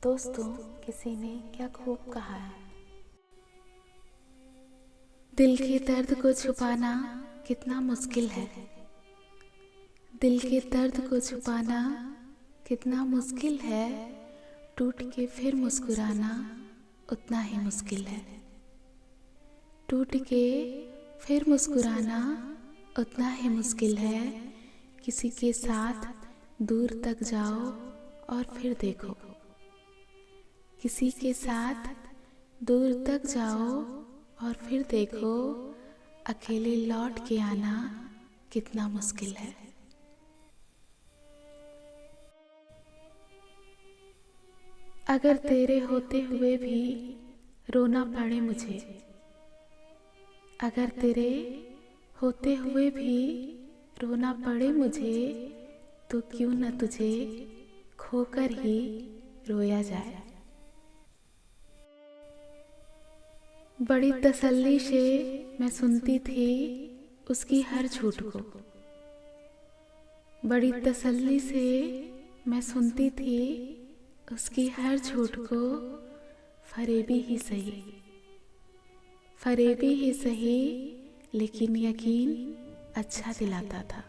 दोस्तों, किसी ने क्या खूब कहा है, दिल के दर्द को छुपाना कितना मुश्किल है। दिल के दर्द को छुपाना कितना मुश्किल है, टूट के फिर मुस्कुराना उतना ही मुश्किल है। टूट के फिर मुस्कुराना उतना ही मुश्किल है। किसी के साथ दूर तक जाओ और फिर देखो, किसी के साथ दूर तक जाओ और फिर देखो, अकेले लौट के आना कितना मुश्किल है। अगर तेरे होते हुए भी रोना पड़े मुझे, अगर तेरे होते हुए भी रोना पड़े मुझे, तो क्यों न तुझे खोकर ही रोया जाए। बड़ी तसल्ली से मैं सुनती थी उसकी हर झूठ को, बड़ी तसल्ली से मैं सुनती थी उसकी हर झूठ को। फरेबी ही सही, फरेबी ही सही, लेकिन यकीन अच्छा दिलाता था।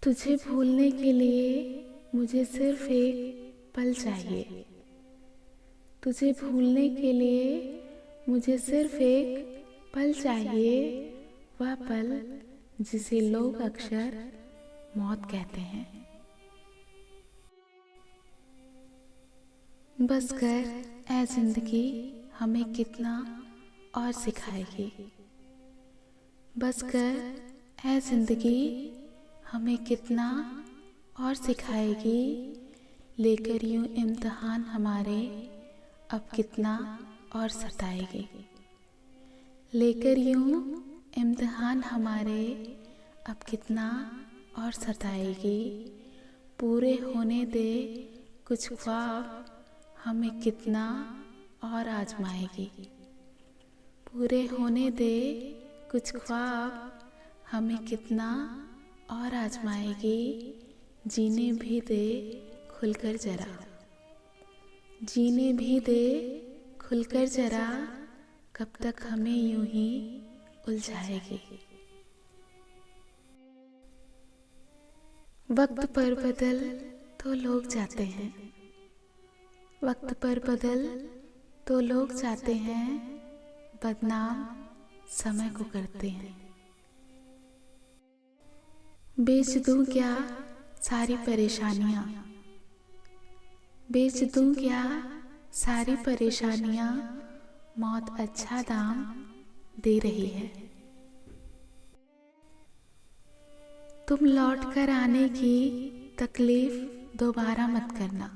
तुझे भूलने के लिए मुझे सिर्फ एक पल चाहिए, तुझे भूलने के लिए मुझे सिर्फ एक पल चाहिए, वह पल जिसे लोग अक्सर मौत कहते हैं। बस कर ऐ जिंदगी हमें कितना और सिखाएगी, बस कर ऐ जिंदगी हमें कितना और सिखाएगी, लेकर यूं इम्तिहान हमारे अब कितना और सताएगी, लेकर यूं इम्तिहान हमारे अब कितना और सताएगी। पूरे होने दे कुछ ख्वाब हमें कितना और आजमाएगी, पूरे होने दे कुछ ख्वाब हमें कितना और आजमाएगी। जीने भी दे खुलकर जरा, जीने भी दे खुलकर जरा, कब तक हमें यूं ही उलझाएगी। वक्त पर बदल तो लोग जाते हैं, वक्त पर बदल तो लोग जाते हैं, बदनाम समय को करते हैं। बेच दूं क्या सारी परेशानियां, बेच दूं क्या सारी परेशानियां, मौत अच्छा दाम दे रही है। तुम लौट कर आने की तकलीफ दोबारा मत करना,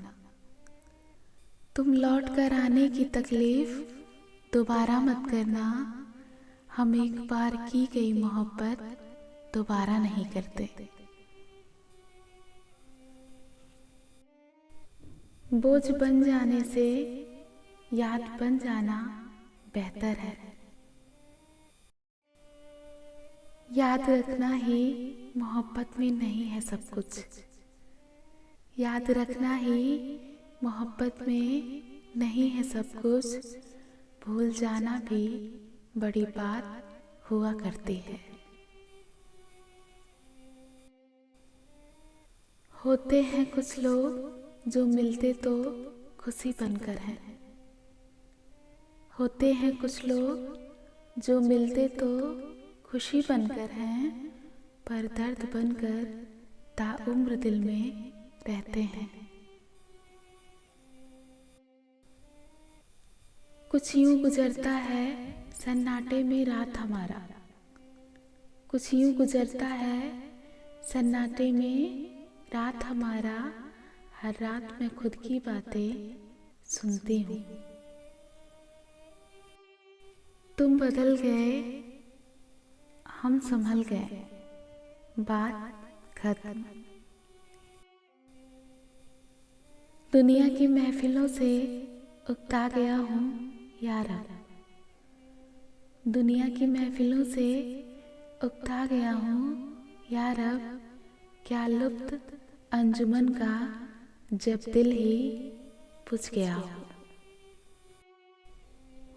तुम लौट कर आने की तकलीफ दोबारा मत करना। हम एक बार की गई मोहब्बत दोबारा नहीं करते। बोझ बन जाने से याद बन जाना बेहतर है। याद रखना ही मोहब्बत में नहीं है सब कुछ, याद रखना ही मोहब्बत में नहीं है सब कुछ। भूल जाना भी बड़ी बात हुआ करती है। होते हैं कुछ लोग जो मिलते तो खुशी बनकर हैं, होते हैं कुछ लोग जो मिलते तो खुशी बनकर हैं, पर दर्द बनकर ताउम्र दिल में रहते हैं। कुछ यूं गुजरता है सन्नाटे में रात हमारा, कुछ यूं गुजरता है सन्नाटे में रात हमारा। हर रात मैं खुद की बातें सुनती हूँ। तुम बदल गए हम संभल गए, बात खत्म। दुनिया की महफिलों से उकता गया हूँ यारा, दुनिया की महफिलों से उकता गया हूँ यार। अब क्या लुत्फ़ अंजुमन का जब दिल ही बुझ गया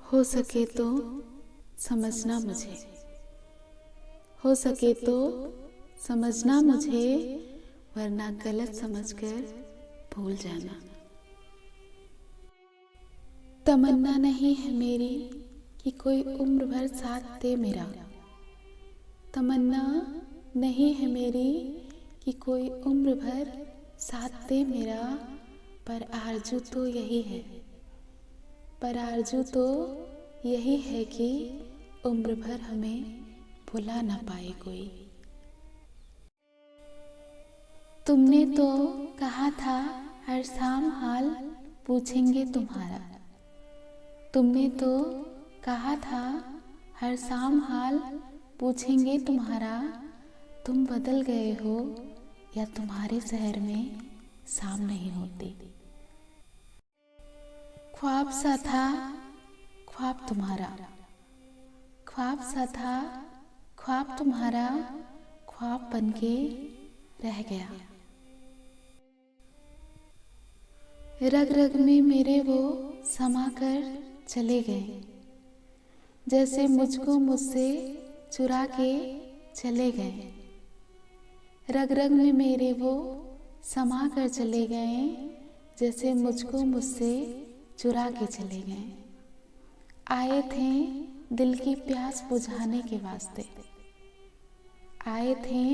हो सके तो समझना मुझे, हो सके तो समझना मुझे, वरना गलत समझकर भूल जाना। तमन्ना नहीं है मेरी कि कोई उम्र भर साथ दे मेरा, तमन्ना नहीं है मेरी कि कोई उम्र भर साथ दे मेरा, पर आरज़ू तो यही है, पर आरज़ू तो यही है कि उम्र भर हमें भुला ना पाए कोई। तुमने तो कहा था हर शाम हाल पूछेंगे तुम्हारा, तुमने तो कहा था हर शाम हाल पूछेंगे तुम्हारा, तुम बदल गए हो या तुम्हारे शहर में शाम नहीं होती। ख्वाब सा था ख्वाब तुम्हारा, ख्वाब सा था ख्वाब तुम्हारा, ख्वाब बनके रह गया। रग रग में मेरे वो समा कर चले गए, जैसे मुझको मुझसे चुरा के चले गए। रग रग में मेरे वो समा कर चले गए, जैसे मुझको मुझसे चुरा के चले गए। आए थे दिल की प्यास बुझाने के वास्ते, आए थे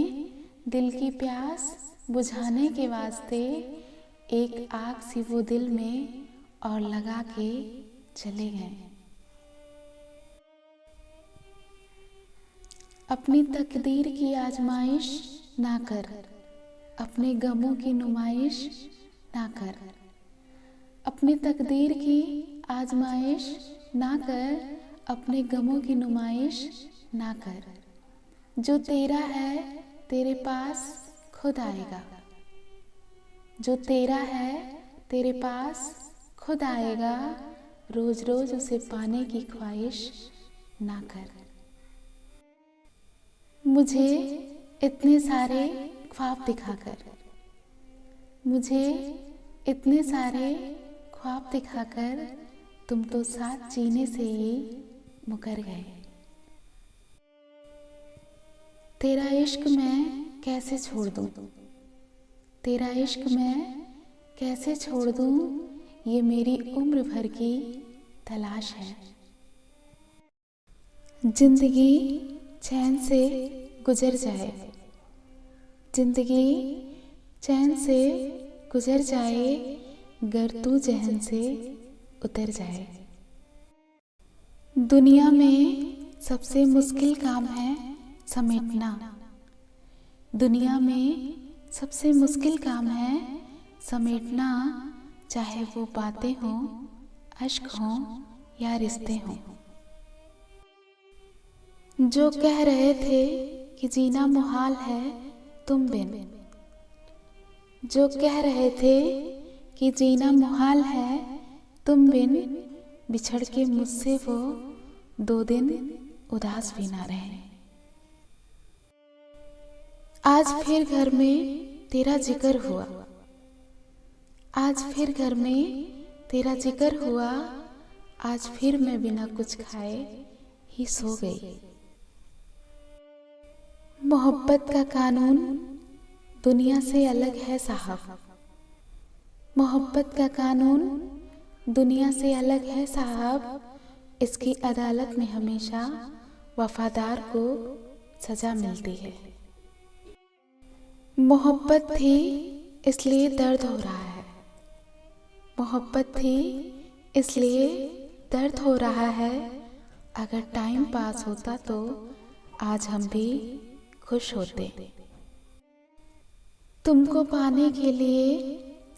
दिल की प्यास बुझाने के वास्ते, एक आग सी वो दिल में और लगा के चले गए। अपनी तकदीर की आजमाइश ना कर, अपने गमों की नुमाइश ना कर, अपनी तकदीर की आजमाइश ना कर, अपने गमों की नुमाइश ना कर। जो तेरा है तेरे पास खुद आएगा, जो तेरा है तेरे पास खुद आएगा, रोज रोज उसे पाने की ख्वाहिश ना कर। मुझे इतने सारे ख्वाब दिखाकर, मुझे इतने सारे ख्वाब दिखाकर, तुम तो साथ जीने से ही मुकर गए। तेरा इश्क मैं कैसे छोड़ दूं, तेरा इश्क मैं कैसे छोड़ दूं, ये मेरी उम्र भर की तलाश है। जिंदगी चैन से गुजर जाए, जिंदगी चैन से गुजर जाए, गर तू जहन से उतर जाए। दुनिया में सबसे मुश्किल काम है समेटना, दुनिया में सबसे मुश्किल काम है समेटना, चाहे वो बातें हों, अश्क हों या रिश्ते हों। जो कह रहे थे कि जीना मुहाल है तुम बिन, जो कह रहे थे कि जीना मुहाल है तुम बिन, बिछड़ के मुझसे वो 2 दिन उदास भी ना रहे। आज फिर घर में तेरा जिक्र हुआ, आज फिर घर में तेरा जिक्र हुआ, आज फिर मैं बिना कुछ खाए ही सो गई। मोहब्बत का कानून दुनिया से अलग है साहब, मोहब्बत का कानून दुनिया से अलग है साहब, इसकी अदालत में हमेशा वफादार को सजा मिलती है। मोहब्बत थी इसलिए दर्द हो रहा है, मोहब्बत थी इसलिए दर्द हो रहा है, अगर टाइम पास होता तो आज हम भी खुश होते। तुमको पाने के लिए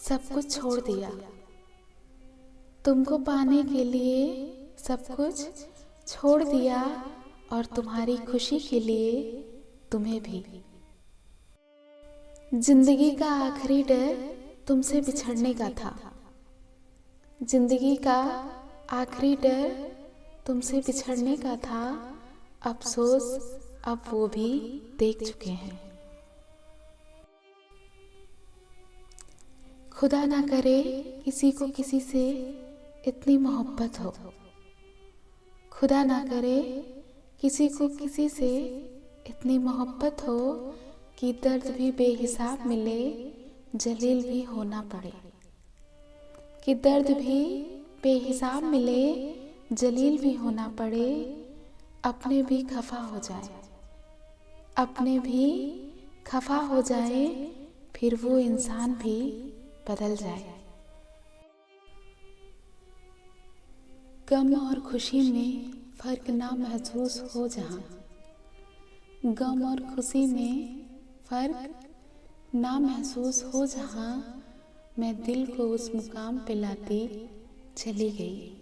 सब कुछ छोड़ दिया, तुमको पाने के लिए सब कुछ छोड़ दिया, और तुम्हारी खुशी के लिए तुम्हें भी। जिंदगी का आखिरी डर तुमसे बिछड़ने का था, जिंदगी का आखिरी डर तुमसे बिछड़ने का था, अफसोस अब वो भी देख चुके हैं। खुदा ना करे किसी को किसी से इतनी मोहब्बत हो। खुदा ना करे किसी को किसी से इतनी मोहब्बत हो कि दर्द भी बेहिसाब मिले, जलील भी होना पड़े। कि दर्द भी बेहिसाब मिले, जलील भी होना पड़े। अपने भी खफा हो जाए, अपने भी खफा हो जाए, फिर वो इंसान भी बदल जाए। गम और खुशी में फर्क ना महसूस हो जहाँ, गम और खुशी में फर्क ना महसूस हो जहाँ, मैं दिल को उस मुकाम पे लाती चली गई।